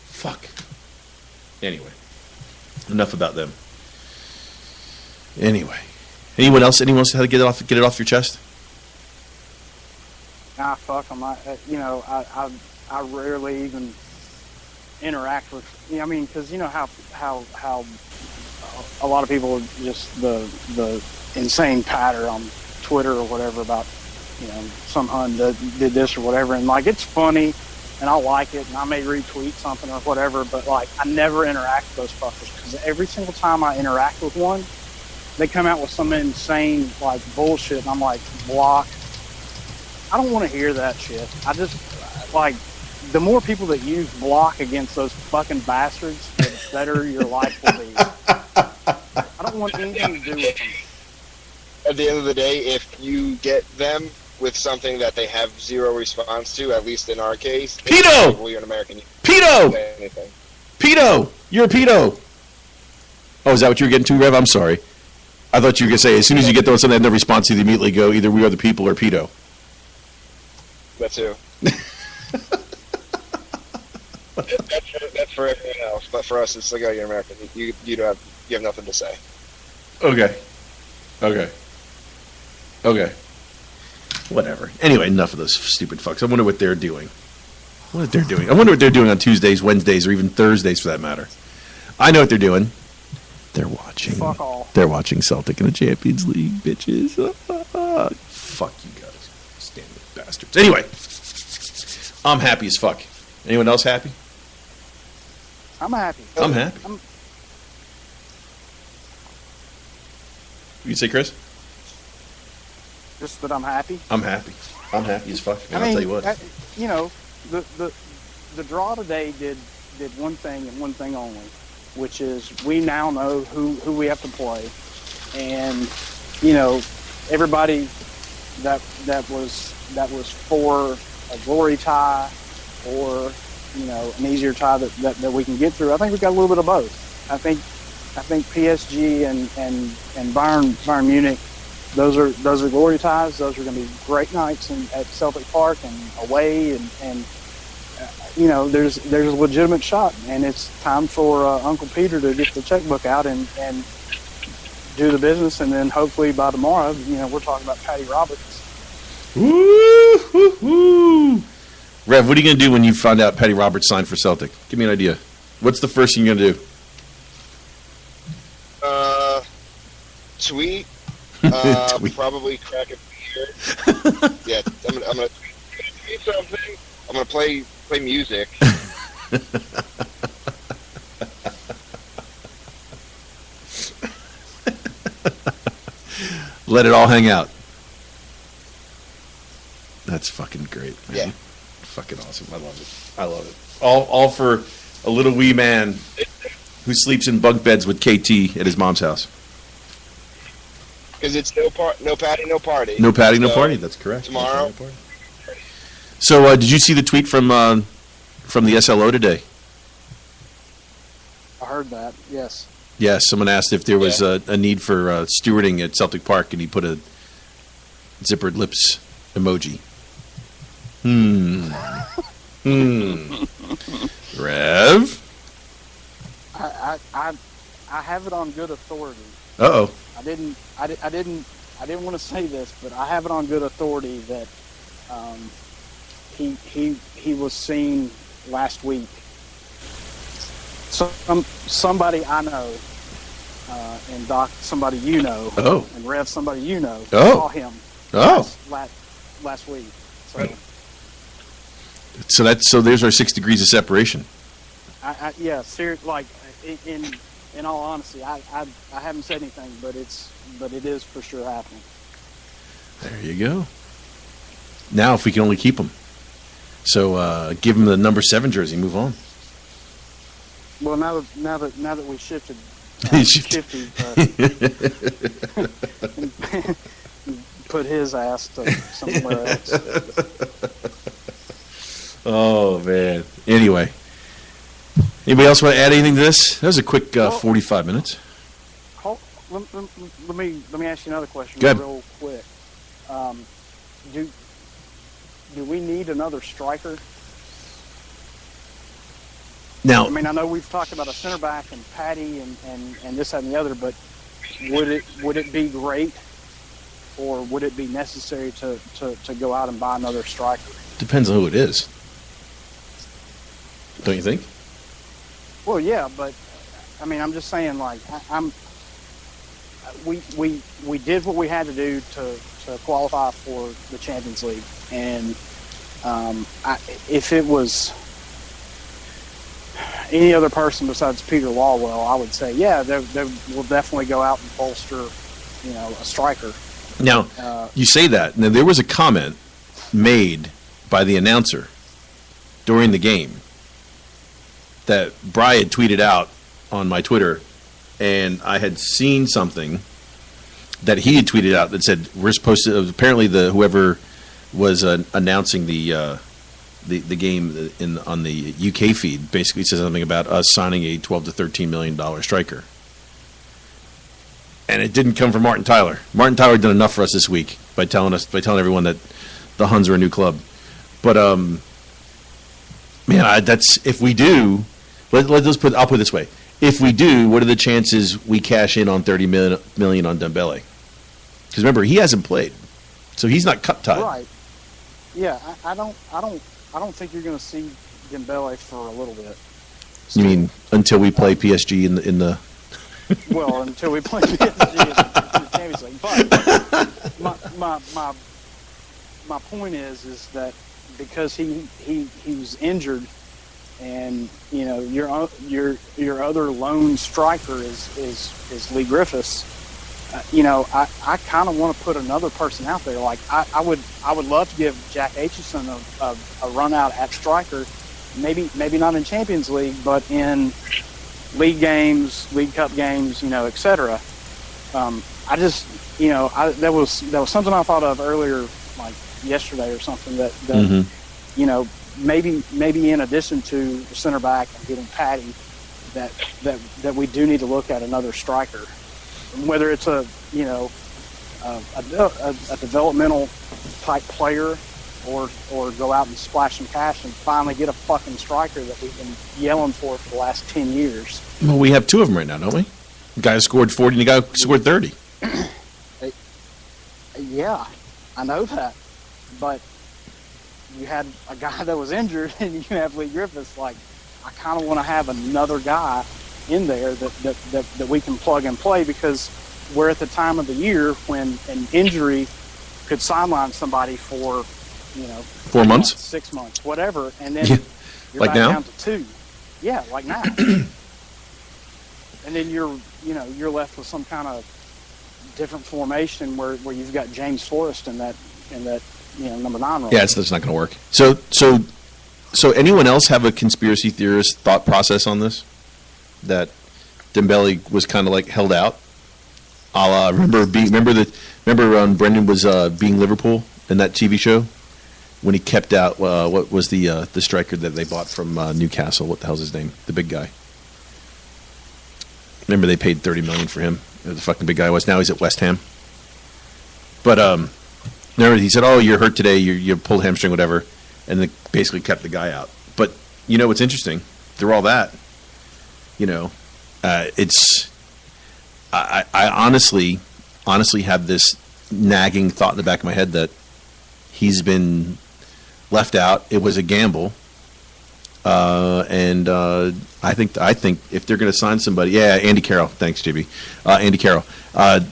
Fuck. Anyway. Enough about them. Anyway. Anyone else how to get it off your chest? Nah, fuck them. I rarely even interact with. I mean, because you know how a lot of people just the insane patter on Twitter or whatever about, you know, some hun did this or whatever, and like it's funny, and I like it, and I may retweet something or whatever, but like I never interact with those fuckers because every single time I interact with one, they come out with some insane like bullshit, and I'm like, block. I don't want to hear that shit. I just like the more people that use block against those fucking bastards, the better your life will be. I don't want anything to do with them. At the end of the day, if you get them with something that they have zero response to, at least in our case, pedo! You're an American. Pedo! Anything. Pedo! You're a pedo! Oh, is that what you were getting to, Rev? I'm sorry. I thought you were going to say, as soon as you get those something that have no response, you immediately go, either we are the people or pedo. That too. That's for everyone else, but for us, it's like, oh, you're American. You have nothing to say. Okay. Whatever. Anyway, enough of those stupid fucks. I wonder what they're doing. I wonder what they're doing on Tuesdays, Wednesdays, or even Thursdays for that matter. I know what they're doing. They're watching. Fuck all. They're watching Celtic in the Champions League, bitches. Fuck you guys. Standing bastards. Anyway, I'm happy as fuck. Anyone else happy? I'm happy. I'm happy. You say, Chris? Just that I'm happy. I'm happy. I'm happy as fuck. Man, I mean, I'll tell you what. you know, the draw today did one thing and one thing only, which is we now know who we have to play, and you know, everybody that was for a glory tie or, you know, an easier tie that we can get through. I think we got a little bit of both. I think PSG and Bayern Munich, those are glory ties. Those are going to be great nights at Celtic Park and away, and you know, there's a legitimate shot, and it's time for Uncle Peter to get the checkbook out and do the business, and then hopefully by tomorrow, you know, we're talking about Patty Roberts. Woo, woo, woo. Rev, what are you going to do when you find out Patty Roberts signed for Celtic? Give me an idea. What's the first thing you're going to do? Tweet. Tweet. Probably crack a beer. Yeah, I'm gonna tweet something. I'm gonna play music. Let it all hang out. That's fucking great, man. Yeah. Fucking awesome. I love it. All for a little wee man who sleeps in bunk beds with KT at his mom's house. Because it's no Patty, no party. No Patty, no party. That's correct. Tomorrow. No party. So, did you see the tweet from the SLO today? I heard that. Yes. Yes. Someone asked if there was a need for stewarding at Celtic Park, and he put a zippered lips emoji. Rev? I have it on good authority. Uh-oh. I didn't want to say this, but I have it on good authority that he was seen last week. Somebody I know, and Doc, somebody you know, and Rev, somebody you know, saw him last week. So there's our 6 degrees of separation. Yeah, seriously. Like in all honesty, I haven't said anything, but it is for sure happening. There you go. Now, if we can only keep him, so give him the number 7 jersey. Move on. Well, now that we shifted, put his ass to somewhere else. Oh man. Anyway, Anybody else want to add anything to this? That was a quick 45 minutes. Let me ask you another question real quick. Do we need another striker? Now, I mean, I know we've talked about a center back and Patty and this, that, and the other, but would it be great, or would it be necessary to go out and buy another striker? depends on who it is. Don't you think? Well, yeah, but I mean, I'm just saying, like, we did what we had to do to qualify for the Champions League, and if it was any other person besides Peter Lawwell, I would say, yeah, they will definitely go out and bolster, a striker. Now, you say that. Now, there was a comment made by the announcer during the game that Bry had tweeted out on my Twitter, and I had seen something that he had tweeted out that said we're supposed to. Apparently, whoever was announcing the game on the UK feed basically said something about us signing a $12 to $13 million striker, and it didn't come from Martin Tyler. Martin Tyler did enough for us this week by telling everyone that the Huns are a new club. But that's if we do. I'll put it this way: if we do, what are the chances we cash in on $30 million on Dembele? Because remember, he hasn't played, so he's not cut tied. Right. Yeah, I don't think you're going to see Dembele for a little bit. You mean until we play PSG in the? Well, until we play PSG in the Champions League. But my point is that because he was injured, and your other lone striker is Lee Griffiths. I kind of want to put another person out there. Like I would love to give Jack Aitchison a run out at striker. Maybe not in Champions League, but in league games, League Cup games, etc. I just that was something I thought of earlier, like yesterday or something. That mm-hmm. maybe in addition to the center back and getting Patty, that we do need to look at another striker. Whether it's a developmental type player, or go out and splash some cash and finally get a fucking striker that we've been yelling for the last 10 years. Well, we have two of them right now, don't we? The guy who scored 40 and the guy who scored 30. Yeah, I know that, but you had a guy that was injured, and you have Lee Griffiths. Like, I kind of want to have another guy in there that we can plug and play, because we're at the time of the year when an injury could sideline somebody for 4 months, 6 months, whatever, and then you're like back now? down to 2. Yeah, like now. And then you're left with some kind of different formation where you've got James Forrest in that number 9 role. Yeah, that's not going to work. So anyone else have a conspiracy theorist thought process on this? That Dembele was kind of like held out. Remember Brendan was being Liverpool in that TV show when he kept out what was the striker that they bought from Newcastle? What the hell's his name? The big guy. Remember they paid $30 million for him. The fucking big guy was. Now he's at West Ham. But remember he said, "Oh, you're hurt today. You pulled hamstring, whatever," and they basically kept the guy out. But what's interesting through all that. It's. I honestly have this nagging thought in the back of my head that he's been left out. It was a gamble, and I think if they're going to sign somebody, Andy Carroll. Thanks, JB. Andy Carroll. I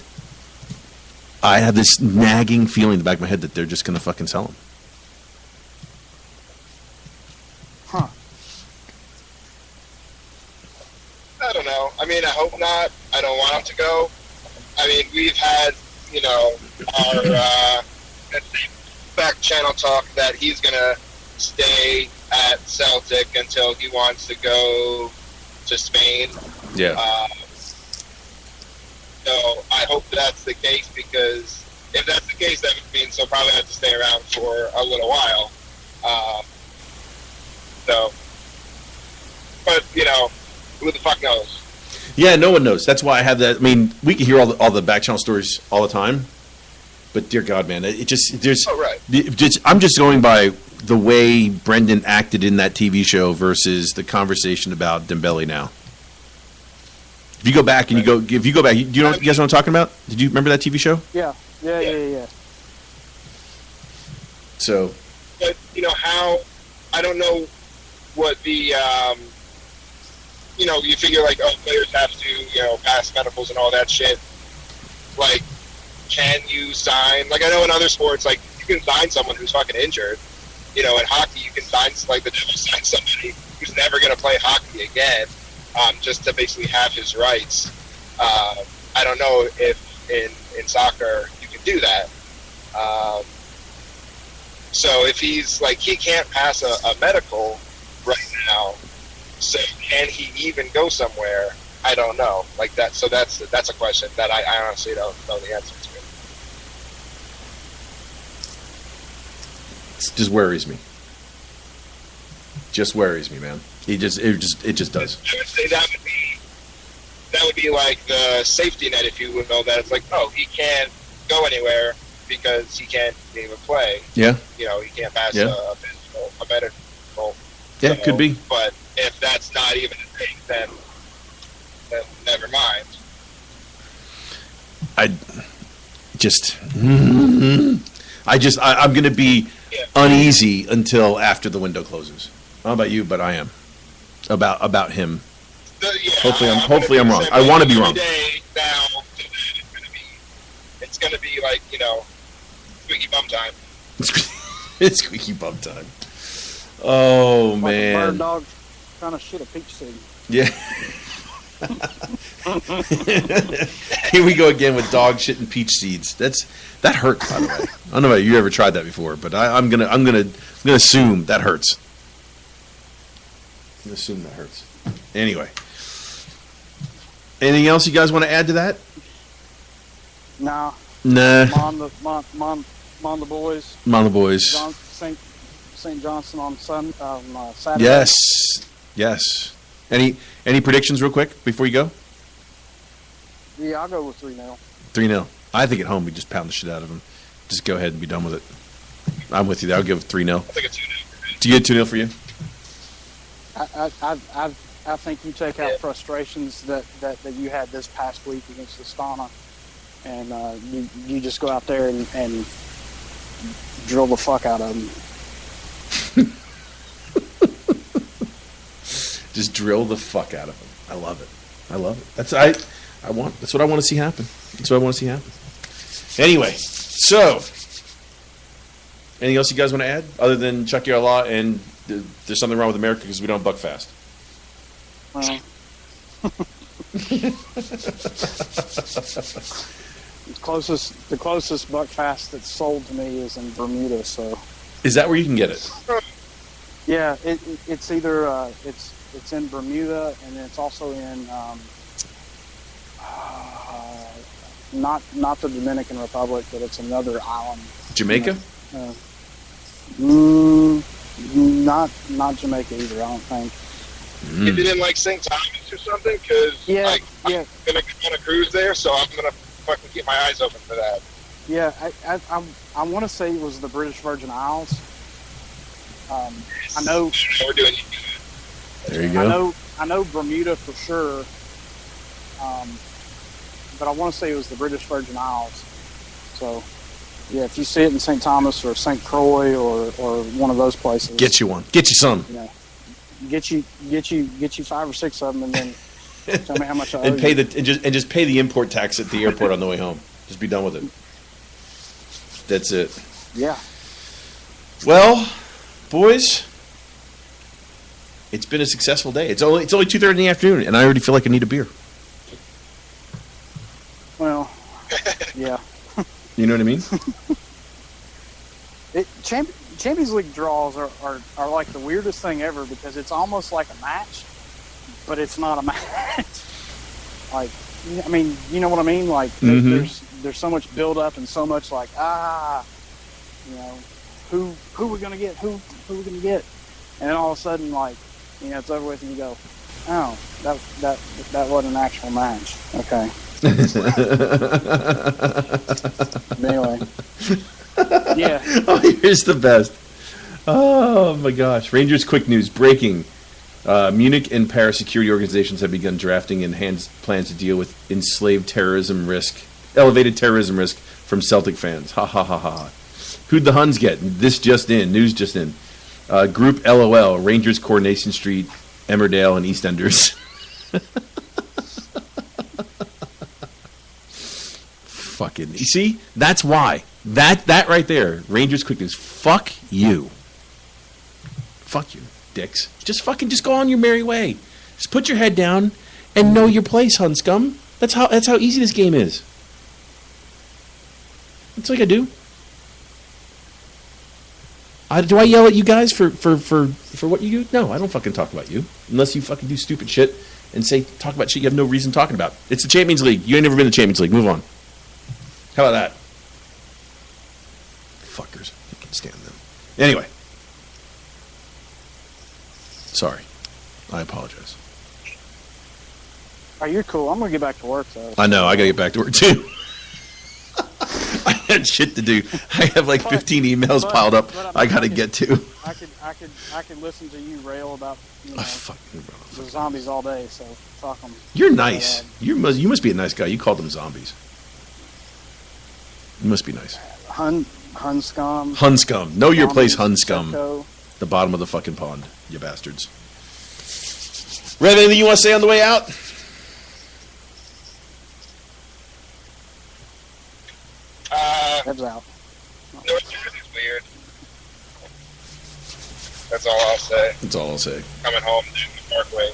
have this nagging feeling in the back of my head that they're just going to fucking sell him. Huh. I don't know. I mean, I hope not. I don't want him to go. I mean, we've had, our back channel talk that he's going to stay at Celtic until he wants to go to Spain. Yeah. So I hope that's the case, because if that's the case, that means he'll probably have to stay around for a little while. So but who the fuck knows? Yeah, no one knows. That's why I have that. I mean, we can hear all the back channel stories all the time, but dear God, man, it just there's. Oh, right. I'm just going by the way Brendan acted in that TV show versus the conversation about Dembele now. If you go back and do you know what you guys know what I'm talking about? Did you remember that TV show? Yeah. So, But how? I don't know what the you figure like, oh, players have to pass medicals and all that shit. Like, can you sign? Like, I know in other sports, like, you can sign someone who's fucking injured. In hockey, you can sign, like, the Devils sign somebody who's never going to play hockey again, just to basically have his rights. I don't know if in soccer you can do that. So if he's, like, he can't pass a medical right now, so can he even go somewhere? I don't know. Like that. So that's a question that I honestly don't know the answer to. it just worries me. Just worries me, man. It just does. I would say that would be like the safety net, if you will, that it's like, oh, he can't go anywhere because he can't even play. Yeah. He can't pass a medical. Yeah, could be. But if that's not even a thing, then never mind. I'm going to be uneasy until after the window closes. I don't know about you, but I am about him. Hopefully I'm wrong. I want to be wrong. Now, it's gonna be like squeaky bum time. It's squeaky bum time. Oh Like man! a bird dog trying to shit a peach seed. Yeah. Here we go again with dog shit and peach seeds. That hurts, by the way. I don't know if you ever tried that before, but I'm gonna assume that hurts. I'm gonna assume that hurts. Anyway, anything else you guys want to add to that? Nah. Nah. Mon the boys. I'm on the boys. St. Johnson on Saturday. Yes. Any predictions real quick before you go? Yeah, I'll go with 3-0. 3-0. I think at home we just pound the shit out of them. Just go ahead and be done with it. I'm with you. I'll give 3-0. I'll take a 2-0. Do you get 2-0 for you? I think you take out frustrations that you had this past week against Astana, and you just go out there and drill the fuck out of them. Just drill the fuck out of them. I love it. That's what I want to see happen. Anyway, so anything else you guys want to add other than Chuck Your Law and there's something wrong with America because we don't buck fast? Well, the closest buck fast that's sold to me is in Bermuda. So is that where you can get it? Yeah, it's either it's in Bermuda, and it's also in not the Dominican Republic, but it's another island. Jamaica? Not Jamaica either. I don't think. Is it in like St. Thomas or something? Because I'm gonna go on a cruise there, so I'm gonna fucking keep my eyes open for that. Yeah, I want to say it was the British Virgin Isles. I know. We're doing. There you go. I know Bermuda for sure, but I want to say it was the British Virgin Isles. So, yeah, if you see it in St. Thomas or St. Croix or one of those places, get you one. Get you some. Yeah, get you 5 or 6 of them, and then tell me how much I owe and pay you. just pay the import tax at the airport on the way home. Just be done with it. That's it. Yeah. Well, boys, it's been a successful day. It's only 2:30 in the afternoon, and I already feel like I need a beer. Well, yeah. You know what I mean? Champions League draws are like the weirdest thing ever because it's almost like a match, but it's not a match. Like, I mean, you know what I mean? Like, there's so much build up and so much like, who we gonna get? Who we gonna get? And then all of a sudden, like, You know, it's over with, and you go, oh, that wasn't an actual match. Okay. Anyway. Yeah. Oh, here's the best. Oh my gosh! Rangers quick news breaking. Munich and Paris security organizations have begun drafting enhanced plans to deal with elevated terrorism risk from Celtic fans. Ha ha ha ha. Who'd the Huns get? This just in. News just in. Group LOL, Rangers, Coronation Street, Emmerdale, and EastEnders. Fucking. You see? That's why. That right there. Rangers quick news. Fuck you. Fuck you, dicks. Just go on your merry way. Just put your head down and know your place, Hun scum. That's how easy this game is. That's all I do. Do I yell at you guys for what you do? No, I don't fucking talk about you. Unless you fucking do stupid shit and talk about shit you have no reason talking about. It's the Champions League. You ain't never been to the Champions League. Move on. How about that? Fuckers. I can't stand them. Anyway. Sorry. I apologize. Oh, you're cool. I'm going to get back to work, though. I know. I got to get back to work, too. I had shit to do. I have like 15 emails piled up I got to get to. I could listen to you rail about fucking the zombies all day, so fuck them. You're nice. You must be a nice guy. You called them zombies. You must be nice. Hun scum. Hun scum. Know your place, Hun scum. Sicko. The bottom of the fucking pond, you bastards. Rev, anything you want to say on the way out? Rev's out. North Jersey's weird. That's all I'll say. That's all I'll say. Coming home to the Parkway.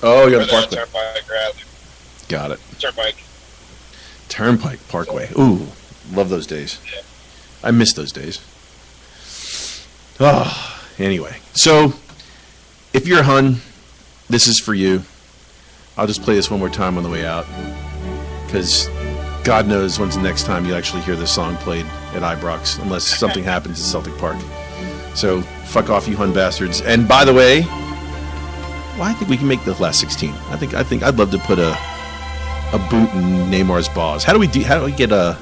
Oh, you're Or on the Parkway. Turnpike, rather. Got it. Turnpike. Parkway. Ooh, love those days. Yeah. I miss those days. Oh, anyway. So, if you're a Hun, this is for you. I'll just play this one more time on the way out. Because God knows when's the next time you'll actually hear this song played at Ibrox, unless something happens at Celtic Park. So, fuck off, you Hun bastards. And by the way, I think we can make the last 16. I think I'd love to put a boot in Neymar's balls. How do we get our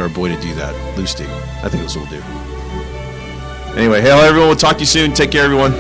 boy to do that? Loose do. I think that's what we'll do. Anyway, hey everyone, we'll talk to you soon. Take care, everyone.